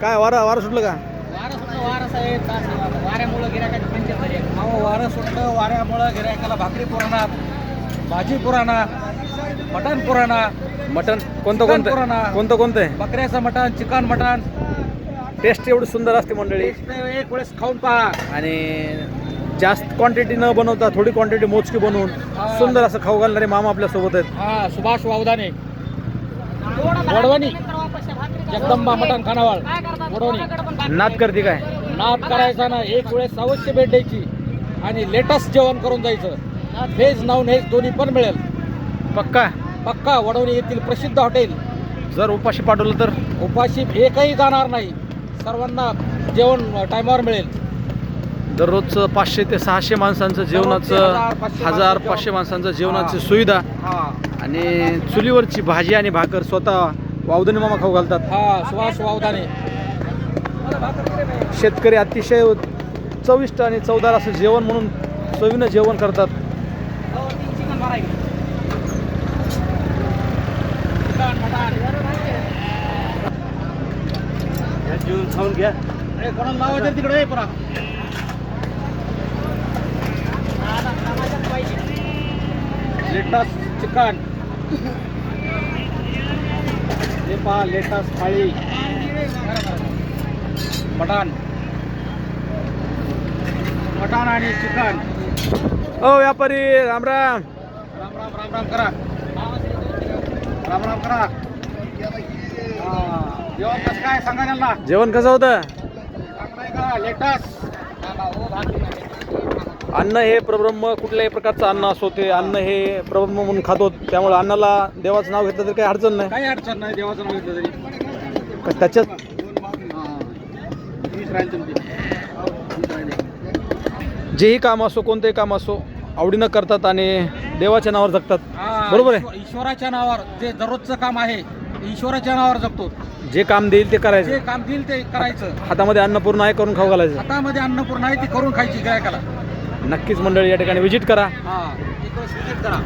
काय वारा वारा सुटलं का? वाऱ्यामुळे वारं सुटलं, वाऱ्यामुळं गिरायकाला भाकरी पुराणार, भाजी पुराणार, मटण पुराणार. मटन कोणतं चिकन कोणतं पुराणा. कोणतं कोणतं आहे? बकऱ्याचं मटण, चिकन मटण. टेस्ट एवढी सुंदर असते मंडळी. एक वेळेस खाऊन पहा. आणि जास्त क्वांटिटी न बनवता थोडी क्वांटिटी मोजकी बनवून सुंदर असं खाऊ घालणारे मामा आपल्या सोबत आहेत. हा, सुभाष वावदाने, वडवणी, जगदंबा मटण खानावळ, वडवणी. नाद करते काय? नाद करायचा ना, एक वेळेस अवश्य भेट द्यायची आणि लेटेस्ट जेवण करून जायचं. व्हेज नॉन व्हेज दोन्ही पण मिळेल. पक्का पक्का वडवणी येथील प्रसिद्ध हॉटेल. जर उपाशी पाठवलं तर उपाशी एकही जाणार नाही, सर्वांना जेवण टायमावर मिळेल. दररोजचं 500 ते 600 माणसांचं जेवणाचं, 1000-500 माणसांचं जेवणाची सुविधा हा आणि चुलीवरची भाजी आणि भाकर स्वतः वावदने मामा खाऊ घालतात. हा, सुभाष वावदाने. शेतकरी अतिशय चविष्ट आणि चवदार असं जेवण म्हणून चवीनं जेवण करतात. जेवण खाऊन घ्या. कोणाला लावायचं तिकडे पुरा. लेटस चिकन, हे पहा लेटस थाळी, मटण, मटण आणि चिकन. ओ व्यापारी राम राम. राम राम राम राम करा, राम राम करा. जेवण कसं काय सांगा त्यांना. जेवण कसं होतं? चांगलं का लेटस. अन्न हे परब्रह्म, कुठल्याही प्रकारचं अन्न असो ते अन्न हे परब्रह्म म्हणून खातो. त्यामुळे अन्नाला देवाचं नाव घेतलं तरी काही अडचण नाही. काही अडचण नाही, देवाचं नाव घेतलं तरी. त्याच्यात जेही काम असो, कोणतंही काम असो आवडीनं करतात आणि देवाच्या नावावर जगतात. बरोबर आहे. ईश्वराच्या नावावर जे दररोजचं काम आहे, ईश्वराच्या नावावर जगतो. जे काम देईल ते जे करायचं. काम देईल ते करायचं. हातामध्ये अन्नपूर्ण आहे, करून खाऊ घालायचं. हातामध्ये अन्नपूर्ण आहे, ती करून खायची गिरायकाला. नक्कीच मंडळी या ठिकाणी व्हिजिट करा. हा, एक वेळेस विजिट करा.